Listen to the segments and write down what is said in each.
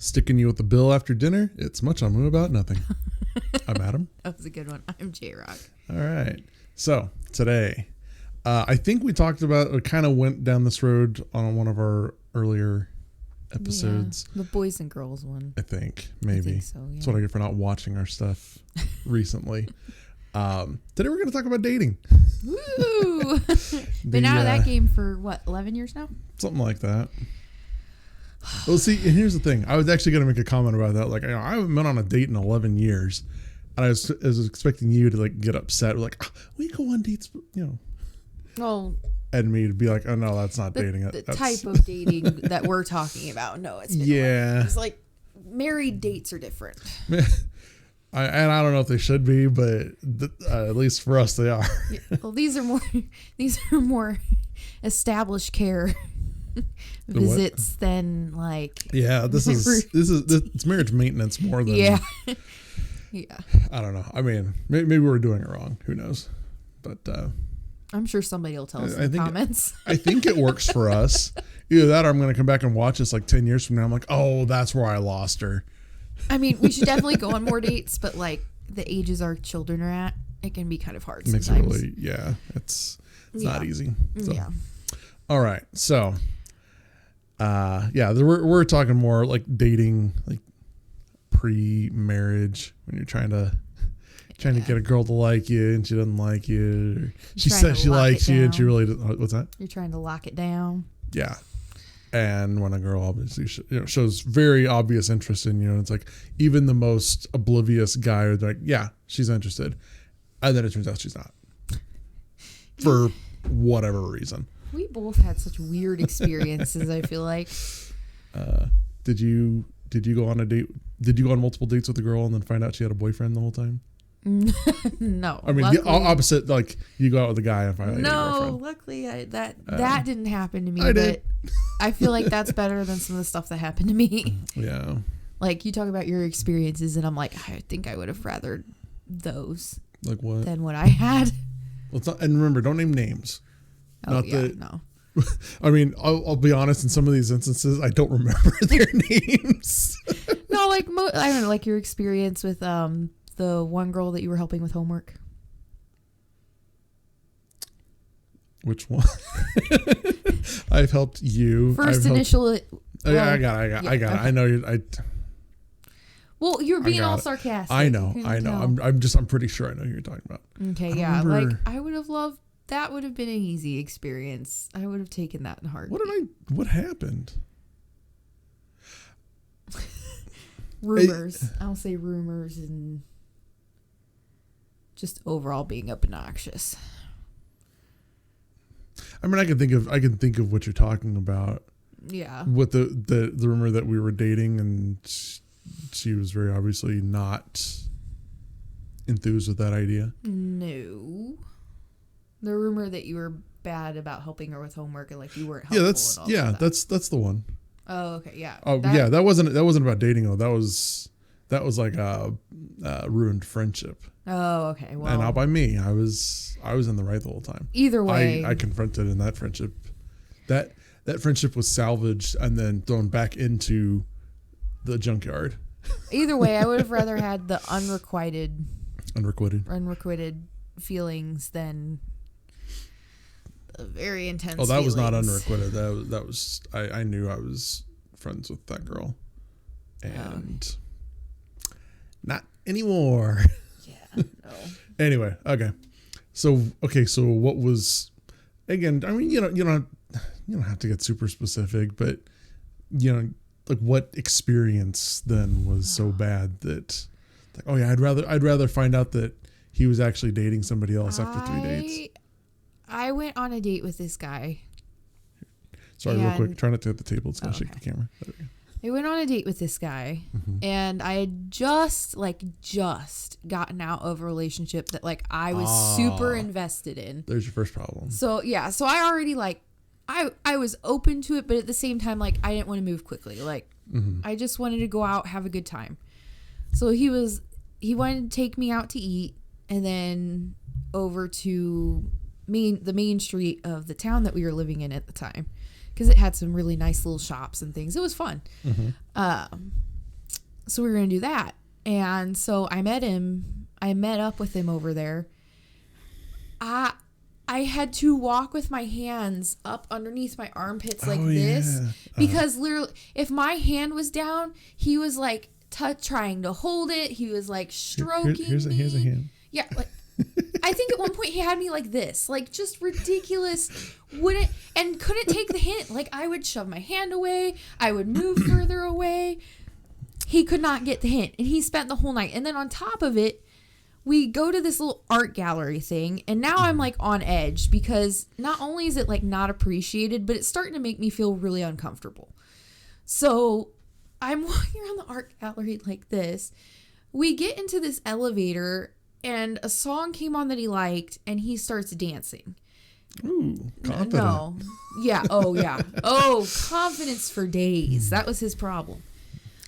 Sticking you with the bill after dinner. It's much ado about nothing. I'm Adam. That was a good one. I'm J-Rock. All right. So today, I think we talked about, or kind of went down this road on one of our earlier episodes. Yeah, the boys and girls one. I think maybe. I think so, yeah. That's what I get for not watching our stuff recently. Today we're going to talk about dating. Woo! Been out of that game for what, 11 years now? Something like that. Well, see, and here's the thing. I was actually going to make a comment about that. Like, I haven't been on a date in 11 years. And I was expecting you to, like, get upset. Like, oh, we go on dates, you know. Well, and me to be like, oh, no, that's not dating. The type of dating that we're talking about. No, it's been yeah. It's like married dates are different. And I don't know if they should be, but at least for us, they are. Well, these are more established care visits than like. Yeah, this is it's marriage maintenance more than. Yeah. I don't know. I mean, maybe we're doing it wrong. Who knows? But I'm sure somebody will tell us in the comments. I think it works for us. Either that, or I'm going to come back and watch this like 10 years from now. I'm like, oh, that's where I lost her. I mean, we should definitely go on more dates, but like the ages our children are at, it can be kind of hard sometimes. Makes it really, yeah, it's not easy. So. Yeah. All right. So, we're talking more like dating, like pre-marriage, when you're trying to get a girl to like you and she doesn't like you. Or she says she likes you and she really doesn't. What's that? You're trying to lock it down. Yeah. And when a girl obviously shows very obvious interest in you, and it's like even the most oblivious guy would be like, yeah, she's interested. And then it turns out she's not. For whatever reason. We both had such weird experiences, I feel like. Did you go on a date? Did you go on multiple dates with a girl and then find out she had a boyfriend the whole time? No. I mean, luckily, the opposite, like you go out with a guy and find out you had a girlfriend. No, luckily that didn't happen to me, but I feel like that's better than some of the stuff that happened to me. Yeah. Like you talk about your experiences and I'm like, I think I would have rathered those. Like what? Than what I had. Well, it's not, and remember, don't name names. Oh, no. I mean, I'll be honest, in some of these instances, I don't remember their names. No, like, I don't know, like your experience with the one girl that you were helping with homework. Which one? I've helped you. First initial. I got it. Okay. I know you. Well, you're being all sarcastic. I know. I'm pretty sure I know who you're talking about. Okay, yeah. Like I would have loved. That would have been an easy experience. I would have taken that in heart. What happened? Rumors. I'll say rumors and just overall being obnoxious. I mean, I can think of what you're talking about. Yeah. With the rumor that we were dating and she was very obviously not enthused with that idea. No. The rumor that you were bad about helping her with homework and like you weren't helpful. That's the one. Oh, okay, yeah. Oh, that wasn't about dating though. That was like a ruined friendship. Oh, okay. Well, and not by me. I was in the right the whole time. Either way, I confronted in that friendship. That friendship was salvaged and then thrown back into the junkyard. Either way, I would have rather had the unrequited feelings than the very intense. Oh, that feelings. was not unrequited. That was I knew I was friends with that girl, and not anymore. Yeah. No. Anyway, okay. So what was, again? I mean, you don't have to get super specific, but like what experience then was so bad that, like, oh yeah, I'd rather find out that he was actually dating somebody else after 3 dates. I went on a date with this guy. Sorry, real quick. Try not to hit the table. It's gonna shake the camera. There we go. I went on a date with this guy, and I had just gotten out of a relationship that like I was super invested in. There's your first problem. So yeah, so I already like I was open to it, but at the same time, like I didn't want to move quickly. Like I just wanted to go out, have a good time. So he wanted to take me out to eat, and then over to the main street of the town that we were living in at the time, because it had some really nice little shops and things. It was fun. So we were going to do that. And so I met up with him over there. I had to walk with my hands up underneath my armpits like this. Because literally, if my hand was down, he was like trying to hold it. He was like stroking me. Here's a hand. Yeah, like I think at one point he had me like this, like just ridiculous. Couldn't take the hint. Like I would shove my hand away, I would move further away. He could not get the hint, and he spent the whole night. And then on top of it, we go to this little art gallery thing, and now I'm like on edge because not only is it like not appreciated, but it's starting to make me feel really uncomfortable. So I'm walking around the art gallery like this. We get into this elevator, and a song came on that he liked, and he starts dancing. Ooh, confident. No. Yeah. Oh, yeah. Oh, confidence for days. That was his problem.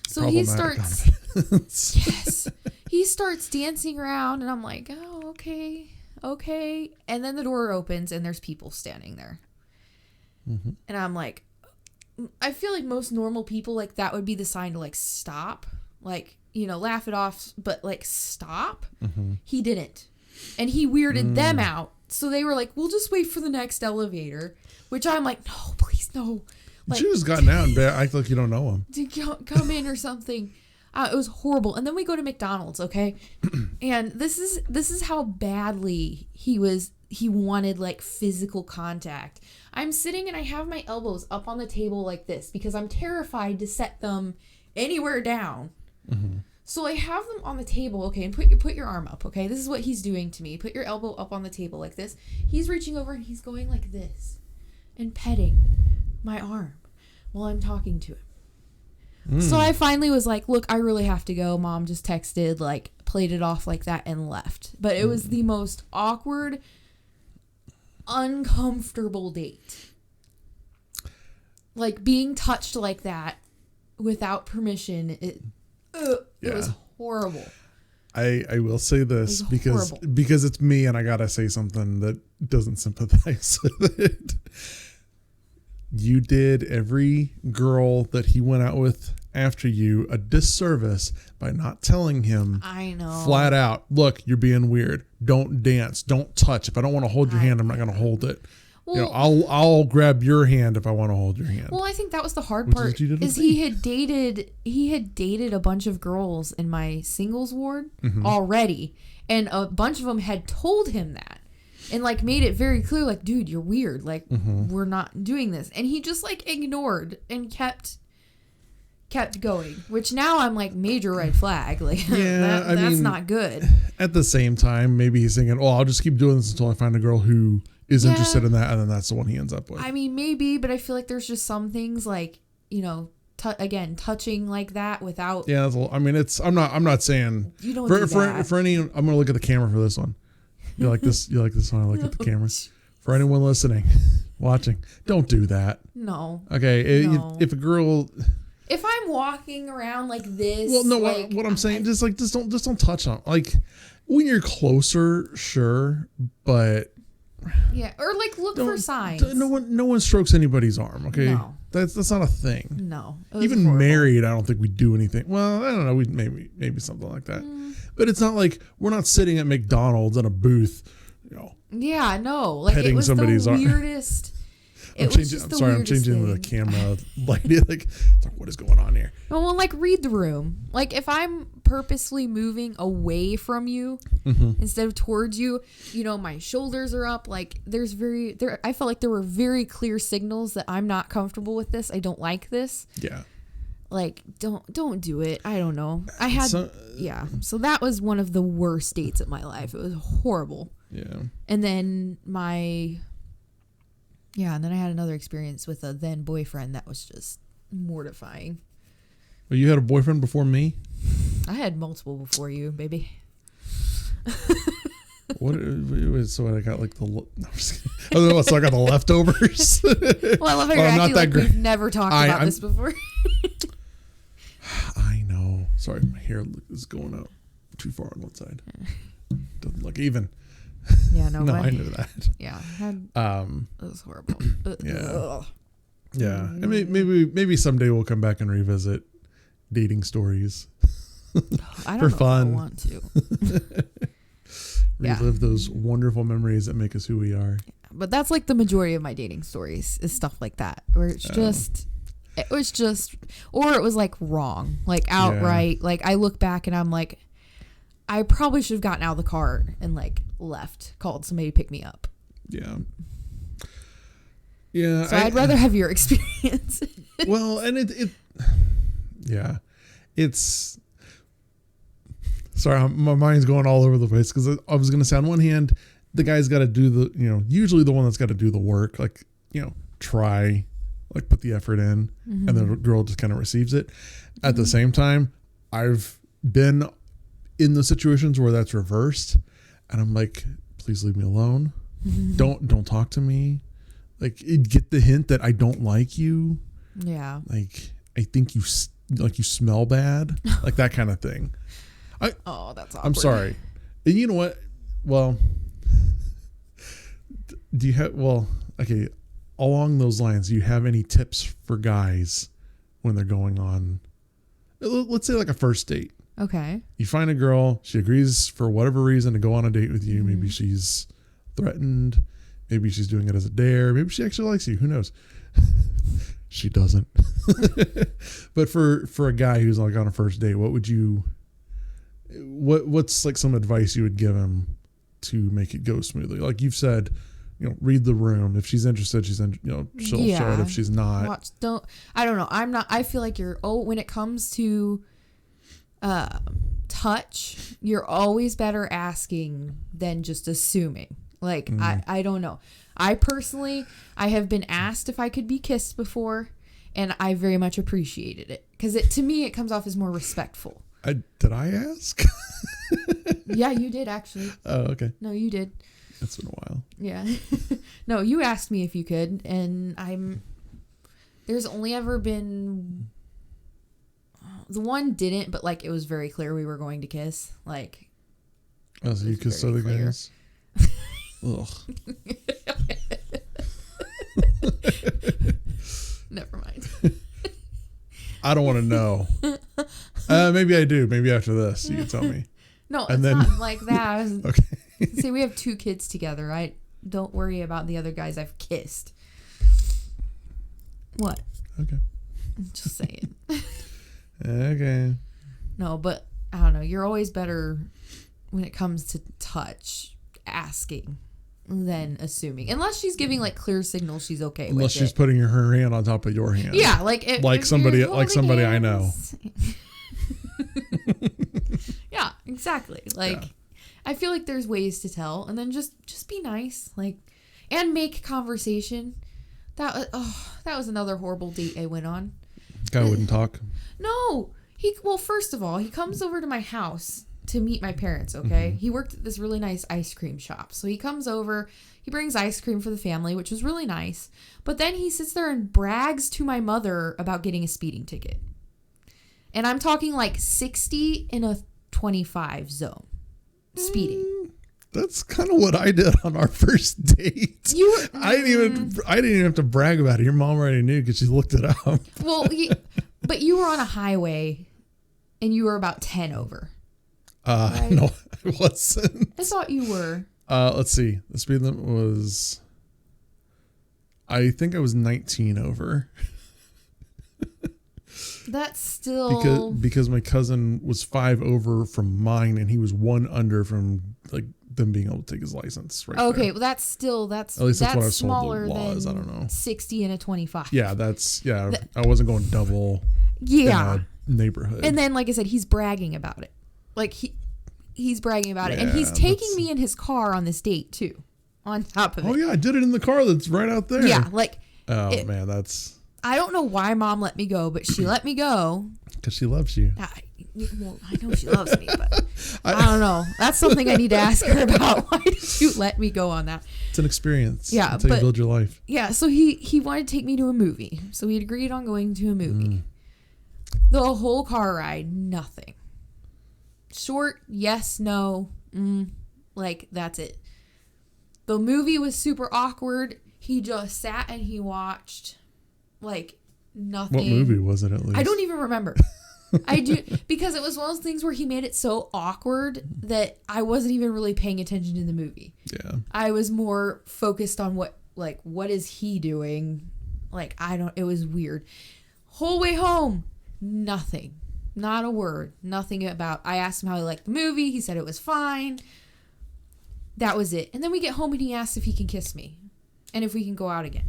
So he starts. Yes. He starts dancing around, and I'm like, oh, okay. And then the door opens, and there's people standing there. Mm-hmm. And I'm like, I feel like most normal people, like, that would be the sign to, like, stop. Like, you know, laugh it off, but, like, stop. Mm-hmm. He didn't. And he weirded them out. So they were like, we'll just wait for the next elevator. Which I'm like, no, please, no. Like, you just gotten out and act like you don't know him. To come in or something. It was horrible. And then we go to McDonald's, okay? And this is how badly he wanted, like, physical contact. I'm sitting and I have my elbows up on the table like this because I'm terrified to set them anywhere down. Mm-hmm. So I have them on the table, okay, and put your arm up, okay? This is what he's doing to me. Put your elbow up on the table like this. He's reaching over and he's going like this and petting my arm while I'm talking to him. So I finally was like, look, I really have to go. Mom just texted, like, played it off like that and left. But it was the most awkward, uncomfortable date. Like, being touched like that without permission, it was horrible. I will say this because it's me and I gotta say something that doesn't sympathize with it. You did every girl that he went out with after you a disservice by not telling him. I know. Flat out, look, you're being weird. Don't dance. Don't touch. If I don't want to hold your hand, I'm not going to hold it. Well, you know, I'll grab your hand if I want to hold your hand. Well, I think that was the hard part. Is he had dated a bunch of girls in my singles ward already, and a bunch of them had told him that. And, like, made it very clear, like, dude, you're weird. Like, we're not doing this. And he just, like, ignored and kept going. Which now I'm like, major red flag. Like, that's not good. At the same time, maybe he's thinking, oh, I'll just keep doing this until I find a girl who is interested in that. And then that's the one he ends up with. I mean, maybe. But I feel like there's just some things, like, you know, touching like that without. Yeah, I mean, I'm not saying. You don't do that. For any, I'm going to look at the camera for this one. You like this? You like this when I look at the camera? For anyone listening, watching, don't do that. No. Okay. No. If a girl, if I'm walking around like this, well, no. Like, what I'm saying, just don't touch them. Like, when you're closer, sure, but yeah, or like look for signs. No one strokes anybody's arm. Okay. No. That's not a thing. No. Even horrible. Married, I don't think we do anything. Well, I don't know. We maybe something like that. But it's not like we're not sitting at McDonald's in a booth, you know. Yeah, no. Like, petting it was somebody's the weirdest. I'm changing the camera light. Like, what is going on here? Well, like, read the room. Like, if I'm purposely moving away from you instead of towards you, you know, my shoulders are up. Like, I felt like there were very clear signals that I'm not comfortable with this. I don't like this. Yeah. Like, don't do it. I don't know. So that was one of the worst dates of my life. It was horrible. Yeah. And then and then I had another experience with a then boyfriend that was just mortifying. Well, you had a boyfriend before me? I had multiple before you, baby. So I got like so I got the leftovers. Well, I love how you're acting like we've never talked about this before. I know. Sorry, my hair is going up too far on one side. Doesn't look even. Yeah, no. No, I knew that. Yeah, it was horrible. Yeah, yeah. And maybe someday we'll come back and revisit dating stories. I don't For know fun. if I want to. Yeah. Relive those wonderful memories that make us who we are. But that's like the majority of my dating stories is stuff like that, where it's just, it was just, or it was like wrong, like outright. Yeah. Like I look back and I'm like, I probably should have gotten out of the car and like left, called somebody to pick me up. Yeah. Yeah. So I'd rather have your experience. Well, and yeah, it's, sorry, my mind's going all over the place because I was going to say, on one hand, the guy's got to do usually the one that's got to do the work, like, try, like put the effort in, and then the girl just kind of receives it. At the same time, I've been in the situations where that's reversed, and I'm like, please leave me alone. Don't talk to me. Like, get the hint that I don't like you. Yeah. Like, I think you smell bad, like that kind of thing. That's awkward. I'm sorry. And you know what? Well, do you have, okay, along those lines, do you have any tips for guys when they're going on, let's say like a first date? Okay. You find a girl, she agrees for whatever reason to go on a date with you. Maybe she's threatened. Maybe she's doing it as a dare. Maybe she actually likes you. Who knows? She doesn't. But for a guy who's like on a first date, what's like some advice you would give him to make it go smoothly? Like you've said, read the room. If she's interested, she'll show it. If she's not, I don't know. I feel like when it comes to touch, you're always better asking than just assuming. Like, I don't know. I personally, I have been asked if I could be kissed before, and I very much appreciated it. Because to me, it comes off as more respectful. Did I ask? Yeah, you did, actually. Oh, okay. No, you did. It's been a while. Yeah. No, you asked me if you could, and there's only ever been, the one didn't, but like, it was very clear we were going to kiss. Like, oh, so you kissed other guys? Ugh. Never mind. I don't want to know. Maybe I do. Maybe after this, you can tell me. No, it's not like that. Okay. See, we have 2 kids together. I don't worry about the other guys I've kissed. What? Okay. Just saying. Okay. No, but I don't know. You're always better when it comes to touch, asking than assuming. Unless she's giving like clear signals she's okay with it. Unless she's putting her hand on top of your hand. Yeah, if somebody hands, I know. Yeah, exactly. Like, I feel like there's ways to tell, and then just be nice, like, and make conversation. That was another horrible date I went on. Guy wouldn't talk. No, first of all, he comes over to my house to meet my parents. Okay, he worked at this really nice ice cream shop, so he comes over. He brings ice cream for the family, which was really nice. But then he sits there and brags to my mother about getting a speeding ticket. And I'm talking like 60 in a 25 zone. Speeding. That's kind of what I did on our first date. I didn't even have to brag about it. Your mom already knew because she looked it up. Well, but you were on a highway and you were about 10 over. Right? No, I wasn't. I thought you were. Let's see. The speed limit was, I think I was 19 over. That's still because my cousin was 5 over from mine, and he was 1 under from like them being able to take his license. Right. Okay, there. well that's at least that's what I was told smaller the law is. I than don't know. 60 and a 25. Yeah, I wasn't going double. Yeah. In a neighborhood. And then, like I said, he's bragging about it. Like he's bragging about it, and he's taking me in his car on this date too. On top of it. Oh yeah, I did it in the car that's right out there. Yeah, like. Oh man, that's. I don't know why Mom let me go, but she let me go. Because she loves you. I know she loves me, but I don't know. That's something I need to ask her about. Why did you let me go on that? It's an experience. Yeah, That's how you build your life. Yeah, so he wanted to take me to a movie. So we agreed on going to a movie. The whole car ride, nothing. Short, yes, no. Like, that's it. The movie was super awkward. He just sat and he watched, like, nothing. What movie was it, at least? I don't even remember. I do, because it was one of those things where he made it so awkward that I wasn't even really paying attention to the movie. Yeah. I was more focused on what is he doing? Like, it was weird. Whole way home, nothing. Not a word. Nothing about, I asked him how he liked the movie. He said it was fine. That was it. And then we get home and he asks if he can kiss me and if we can go out again.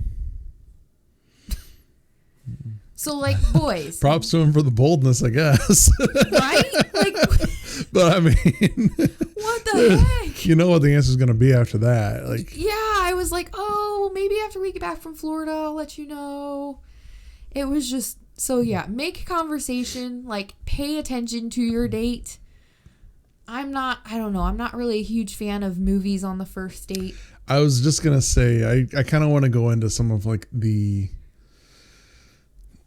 So, like, boys. Props to him for the boldness, I guess. Right? Like, but I mean, what the heck? You know what the answer is going to be after that. Like, yeah, I was like, oh, well, maybe after we get back from Florida, I'll let you know. It was just, so yeah, make conversation, like, pay attention to your date. I don't know, I'm not really a huge fan of movies on the first date. I was just going to say, I kind of want to go into some of, like,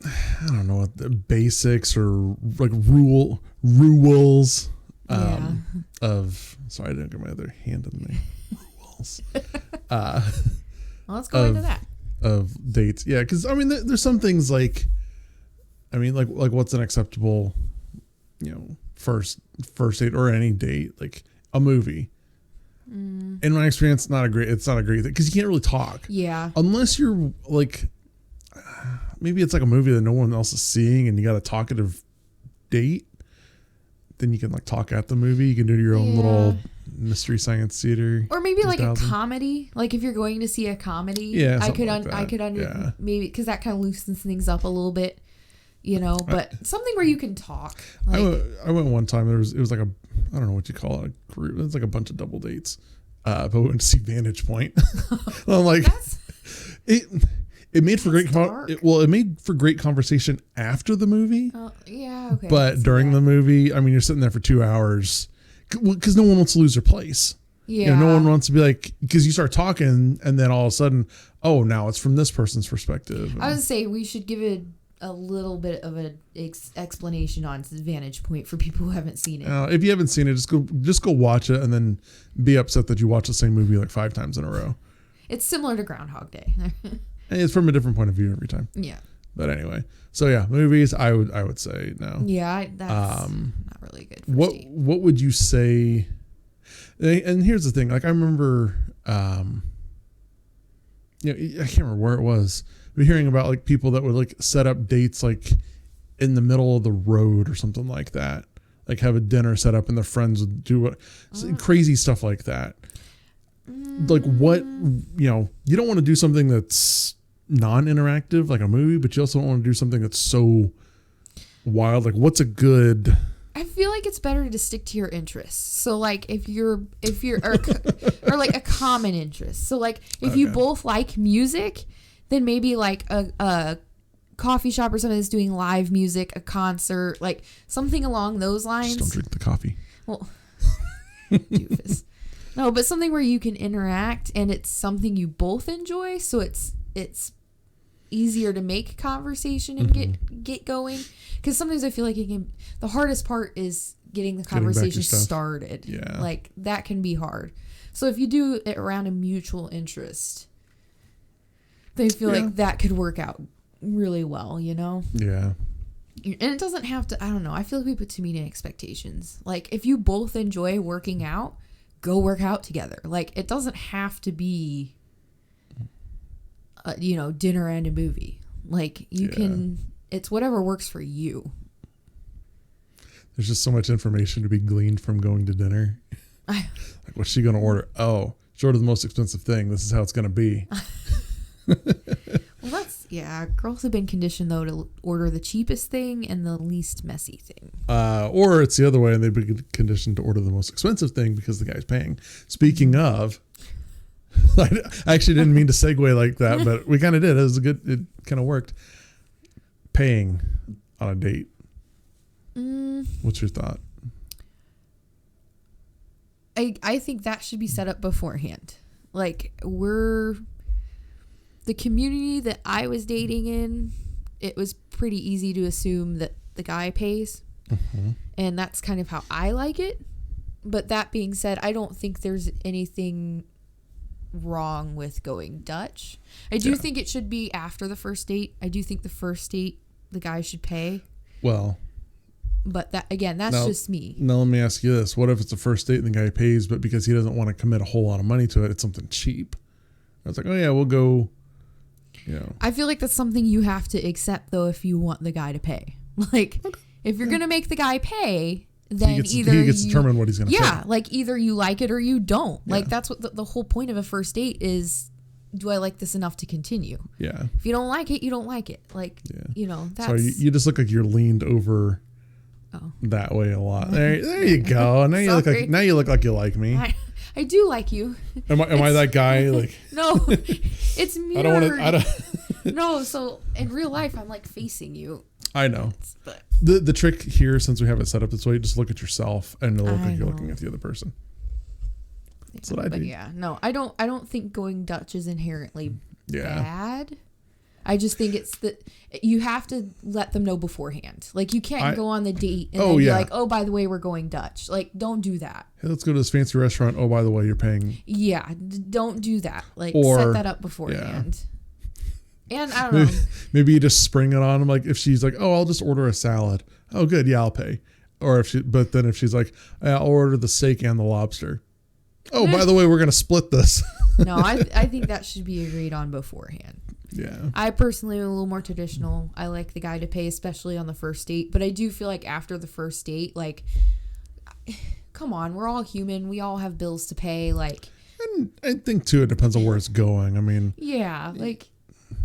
I don't know what the basics or like rules of, sorry, I didn't get my other hand in there. Rules. Well, let's go into that. Of dates. Yeah. Cause I mean, there's some things like, I mean, like what's an acceptable, first date or any date, like a movie. In my experience, it's not a great thing. Cause you can't really talk. Yeah. Unless you're like, maybe it's like a movie that no one else is seeing and you got a talkative date, then you can like talk at the movie. You can do your own little mystery science theater. Or maybe like a comedy. Like if you're going to see a comedy, I could maybe, because that kind of loosens things up a little bit, but something where you can talk. Like, I went one time. It was like I don't know what you call it. A group. It was like a bunch of double dates. But we went to see Vantage Point. I'm like, It made for it made for great conversation after the movie. Yeah, okay. But during the movie, I mean, you're sitting there for 2 hours because no one wants to lose their place. Yeah. No one wants to be like, because you start talking and then all of a sudden, oh, now it's from this person's perspective. I would say we should give it a little bit of an explanation on Vantage Point for people who haven't seen it. If you haven't seen it, just go watch it and then be upset that you watch the same movie like 5 times in a row. It's similar to Groundhog Day. It's from a different point of view every time. Yeah. But anyway, so yeah, movies. I would say no. Yeah, that's not really good. What would you say? And here's the thing. Like I remember, I can't remember where it was. We're hearing about like people that would like set up dates like in the middle of the road or something like that. Like have a dinner set up and their friends would do crazy stuff like that. Like what, you don't want to do something that's non-interactive like a movie, but you also don't want to do something that's so wild. Like what's a good... I feel like it's better to stick to your interests. So like if you're or like a common interest. So like if you both like music, then maybe like a coffee shop or something that's doing live music, a concert, like something along those lines. Just don't drink the coffee. Well, doofus. No, but something where you can interact and it's something you both enjoy, so it's easier to make conversation and get going. Because sometimes I feel like the hardest part is getting the conversation started. Yeah. Like that can be hard. So if you do it around a mutual interest, then I feel like that could work out really well, Yeah. And it doesn't have to, I don't know, I feel like we put too many expectations. Like if you both enjoy working out, go work out together. Like it doesn't have to be dinner and a movie. Like you can, it's whatever works for you. There's just so much information to be gleaned from going to dinner. Like what's she gonna order? Oh, she ordered the most expensive thing. This is how it's gonna be. Well, girls have been conditioned though to order the cheapest thing and the least messy thing. Or it's the other way, and they've been conditioned to order the most expensive thing because the guy's paying. Speaking of, I actually didn't mean to segue like that, but we kind of did. It kind of worked. Paying on a date. What's your thought? I think that should be set up beforehand. Like the community that I was dating in, it was pretty easy to assume that the guy pays. Mm-hmm. And that's kind of how I like it. But that being said, I don't think there's anything wrong with going Dutch. I do think it should be after the first date. I do think the first date, the guy should pay. Well, But that, again, that's just me. Now let me ask you this. What if it's a first date and the guy pays, but because he doesn't want to commit a whole lot of money to it, it's something cheap? I was like, oh yeah, we'll go, I feel like that's something you have to accept, though, if you want the guy to pay. Like, if you're going to make the guy pay, then he gets to determine what he's going to pay. Yeah, like either you like it or you don't. Yeah. Like, that's what the whole point of a first date is. Do I like this enough to continue? Yeah. If you don't like it, you don't like it. Like, that's... So you just look like you're leaned over that way a lot. There you go. Now you look like you like me. I do like you. Am I that guy? Like, no, it's mirrored. I don't. No, so in real life, I'm like facing you. I know. But the trick here, since we have it set up this way, just look at yourself and it'll look like you're looking at the other person. That's what I do. Yeah, no, I don't think going Dutch is inherently bad. I just think it's you have to let them know beforehand. Like, you can't go on the date and then be like, oh, by the way, we're going Dutch. Like, don't do that. Hey, let's go to this fancy restaurant. Oh, by the way, you're paying. Yeah, don't do that. Like, set that up beforehand. Yeah. And I don't know. Maybe you just spring it on them. Like, if she's like, oh, I'll just order a salad. Oh, good. Yeah, I'll pay. Or if she's like, I'll order the steak and the lobster. Oh, by the way, we're going to split this. No, I think that should be agreed on beforehand. Yeah. I personally am a little more traditional. I like the guy to pay, especially on the first date. But I do feel like after the first date, like, come on, we're all human. We all have bills to pay. Like, and I think too, it depends on where it's going. I mean, yeah, like,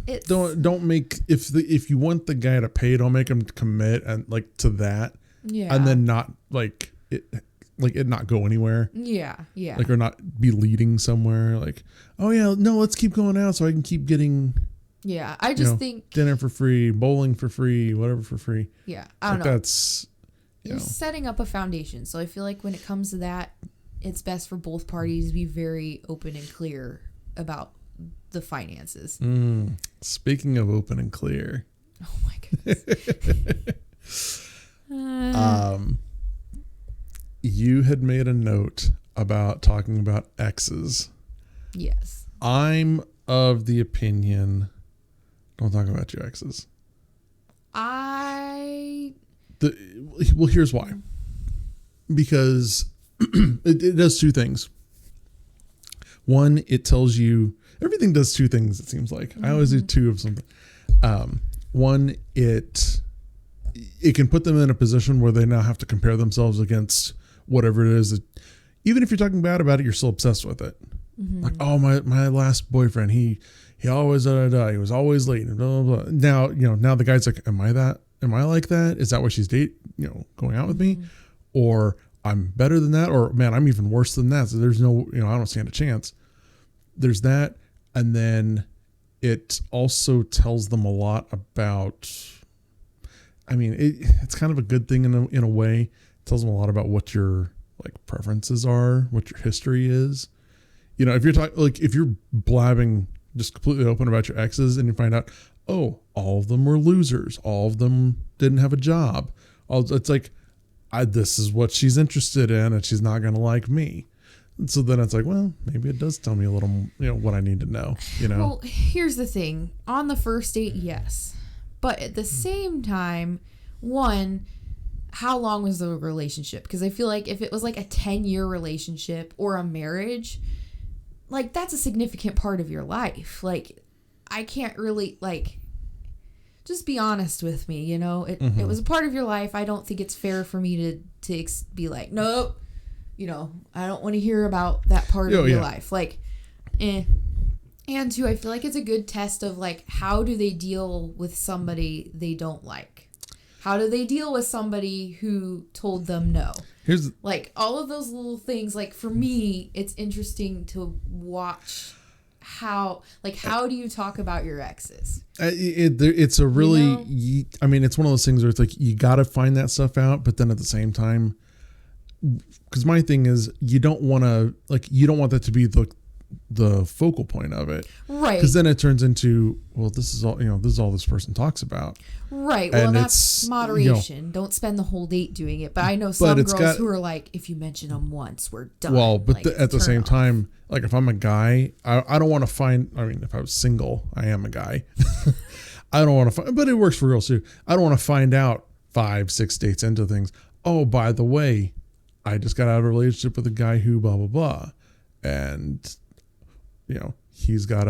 it's don't make if you want the guy to pay, don't make him commit and like to that. Yeah. And then not like it not go anywhere. Yeah. Yeah. Like, or not be leading somewhere. Like, oh yeah, no, let's keep going out so I can keep getting. Yeah, I just think dinner for free, bowling for free, whatever for free. Yeah, I don't know. That's you're setting up a foundation. So I feel like when it comes to that, it's best for both parties to be very open and clear about the finances. Speaking of open and clear. Oh my goodness. You had made a note about talking about exes. Yes. I'm of the opinion, don't talk about your exes. Well, here's why. Because it does two things. One, it tells you everything does two things. It seems like I always do two of something. One, it can put them in a position where they now have to compare themselves against whatever it is. Even if you're talking bad about it, you're still obsessed with it. Like, oh, my last boyfriend, he always he was always late and blah, blah, blah. Now the guy's like, am I like that? Is that why she's going out with me? Or I'm better than that? Or man, I'm even worse than that. So there's no, I don't stand a chance. There's that. And then it also tells them a lot about, it's kind of a good thing in a way. It tells them a lot about what your like preferences are, what your history is. If you're talking, like, if you're blabbing just completely open about your exes and you find out, oh, all of them were losers. All of them didn't have a job. It's like, this is what she's interested in and she's not going to like me. And so then it's like, well, maybe it does tell me a little, what I need to know, Well, here's the thing. On the first date, yes. But at the same time, one, how long was the relationship? Because I feel like if it was like a 10-year relationship or a marriage, like, that's a significant part of your life. Like, I can't really, like, just be honest with me, It was a part of your life. I don't think it's fair for me to be like, nope, I don't want to hear about that part of your life. Like, And two, I feel like it's a good test of, like, how do they deal with somebody they don't like? How do they deal with somebody who told them no? Like, all of those little things, like, for me, it's interesting to watch how do you talk about your exes? It's a really, it's one of those things where it's like, you got to find that stuff out, but then at the same time, because my thing is, you don't want that to be the focal point of it, right? Because then it turns into, well, this is all this person talks about, right? Well, and that's moderation. Don't spend the whole date doing it. But I know some girls who are like, if you mention them once, we're done. Well, but at the same time, like, if I'm a guy, I don't want to find. If I was single, I am a guy. I don't want to find, but it works for girls too. I don't want to find out 5-6 dates into things. Oh, by the way, I just got out of a relationship with a guy who blah, blah, blah. And, he's got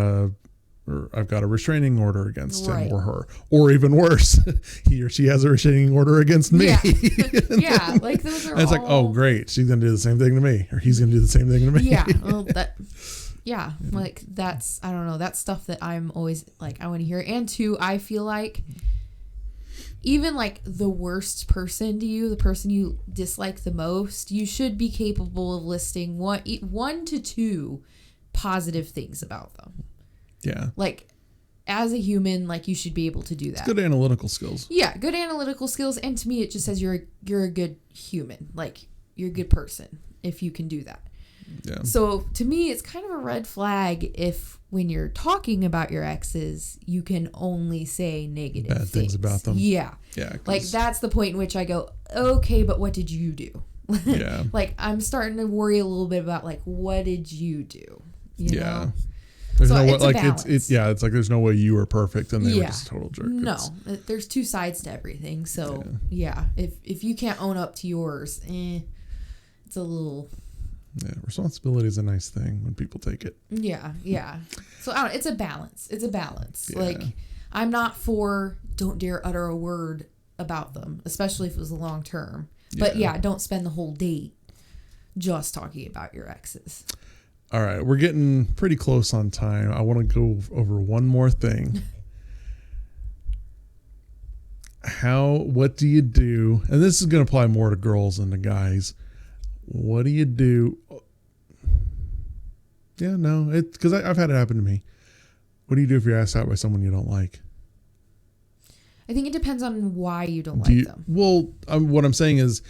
I've got a restraining order against him or her. Or even worse, he or she has a restraining order against me. Yeah, yeah, like those are. And it's like, oh, great, she's gonna do the same thing to me, or he's gonna do the same thing to me. Yeah, well, like that's, I don't know, that's stuff that I'm always like, I want to hear. And two, I feel like even like the worst person to you, the person you dislike the most, you should be capable of listing one to two positive things about them. Yeah. Like, as a human, like, you should be able to do that. It's good analytical skills. Yeah, good analytical skills. And to me, it just says you're a good human. Like, you're a good person if you can do that. Yeah. So, to me, it's kind of a red flag if, when you're talking about your exes, you can only say negative bad things about them. Yeah. Yeah. Like, that's the point in which I go, okay, but what did you do? Yeah. Like, I'm starting to worry a little bit about, like, what did you do? You know? There's so no way, it's like, a balance. it's like there's no way you were perfect and they were just a total jerk. No, there's two sides to everything. So yeah, if you can't own up to yours, it's a little. Yeah, responsibility is a nice thing when people take it. Yeah. So I don't, it's a balance. It's a balance. Yeah. Like, I'm not for don't dare utter a word about them, especially if it was a long term. But yeah, don't spend the whole date just talking about your exes. All right, we're getting pretty close on time. I want to go over one more thing. What do you do? And this is going to apply more to girls than to guys. What do you do? Yeah, no, because I've had it happen to me. What do you do if you're asked out by someone you don't like? I think it depends on why you don't like them. Well, what I'm saying is,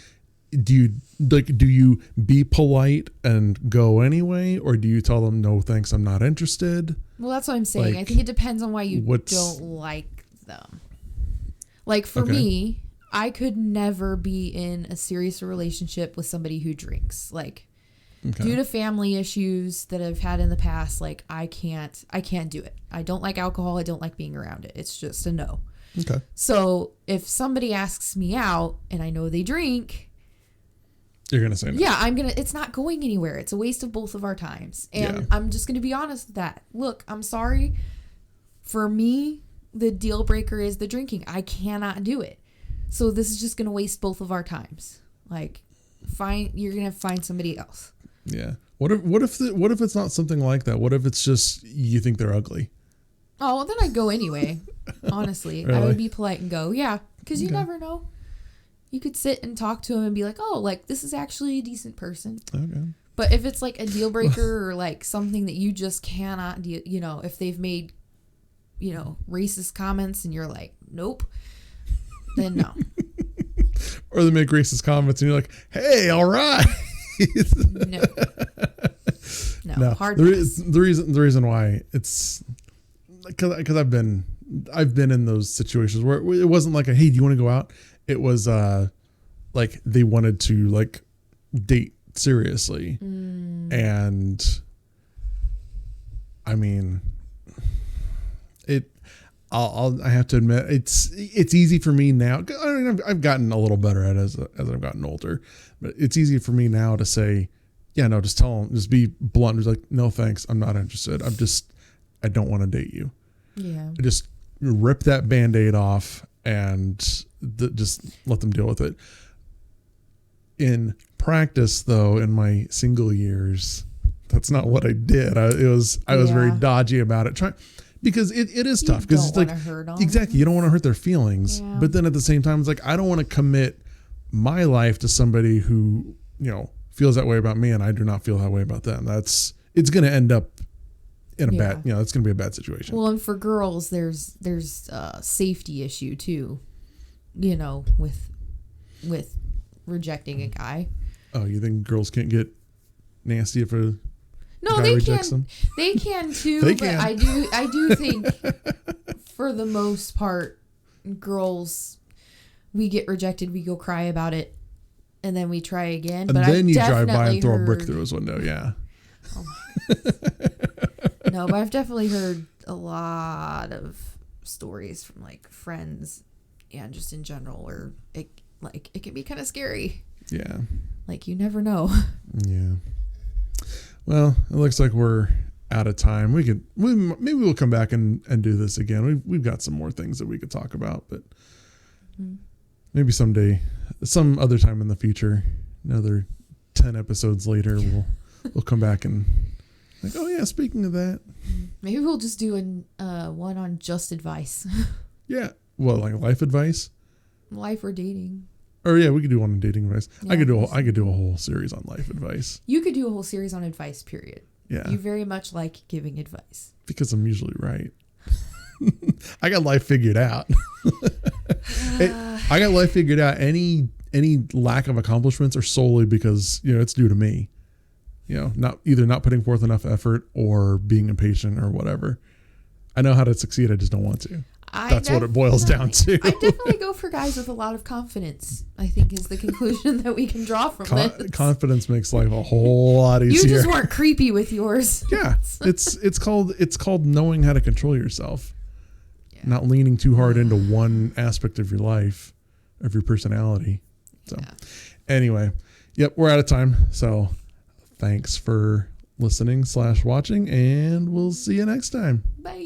do you be polite and go anyway, or do you tell them no thanks, I'm not interested? Well, that's what I'm saying. I think it depends on why you don't like them. Like, for me, I could never be in a serious relationship with somebody who drinks. Like, due to family issues that I've had in the past, like, I can't do it. I don't like alcohol. I don't like being around it. It's just a no. Okay. So if somebody asks me out and I know they drink, you're going to say no. Yeah, it's not going anywhere. It's a waste of both of our times. And I'm just going to be honest with that. Look, I'm sorry. For me, the deal breaker is the drinking. I cannot do it. So this is just going to waste both of our times. Like, you're going to find somebody else. Yeah. What if it's not something like that? What if it's just you think they're ugly? Oh, well, then I'd go anyway. Honestly, Really? I would be polite and go, yeah, because you never know. You could sit and talk to him and be like, oh, like, this is actually a decent person. Okay. But if it's like a deal breaker or like something that you just cannot deal, if they've made, racist comments and you're like, nope, then no. Or they make racist comments and you're like, hey, all right. No, hard. The reason why it's because I've been in those situations where it wasn't like hey, do you want to go out? It was like they wanted to like date seriously. And I mean, I have to admit it's easy for me now. I mean, I've gotten a little better at it as I've gotten older, but it's easy for me now to say, yeah, no, just tell them, just be blunt. Just like, no, thanks. I'm not interested. I don't want to date you. Yeah. Just rip that Band-Aid off and just let them deal with it. In practice, though, in my single years, that's not what I did. I was very dodgy about it. Because it is tough. Because it's like, exactly, you don't want to hurt their feelings. Yeah. But then at the same time, it's like, I don't want to commit my life to somebody who, feels that way about me and I do not feel that way about them. It's going to end up in a bad, it's going to be a bad situation. Well, and for girls, there's a safety issue too, with rejecting a guy. Oh, you think girls can't get nasty if a no, guy they rejects can. them? They can too. They but can. I do think for the most part, girls, we get rejected, we go cry about it, and then we try again. And but then you drive by and throw a brick through his window. Yeah. Oh no, but I've definitely heard a lot of stories from like friends and just in general, or it can be kind of scary. Yeah. Like, you never know. Yeah. Well, it looks like we're out of time. Maybe we'll come back and do this again. We've got some more things that we could talk about, but maybe someday, some other time in the future, another 10 episodes later, we'll come back and like, oh yeah, speaking of that, maybe we'll just do one on just advice. Yeah. Well, like life advice, life or dating. Or yeah, we could do one on dating advice. Yeah, I could do a whole series on life advice. You could do a whole series on advice, period. Yeah. You very much like giving advice. Because I'm usually right. I got life figured out. I got life figured out. Any lack of accomplishments are solely because, it's due to me. Not putting forth enough effort or being impatient or whatever. I know how to succeed. I just don't want to. That's what it boils down to. I definitely go for guys with a lot of confidence, I think, is the conclusion that we can draw from this. Confidence makes life a whole lot easier. You just weren't creepy with yours. Yeah. It's called knowing how to control yourself. Yeah. Not leaning too hard into one aspect of your life, of your personality. So anyway, yep, we're out of time. So thanks for listening /watching, and we'll see you next time. Bye.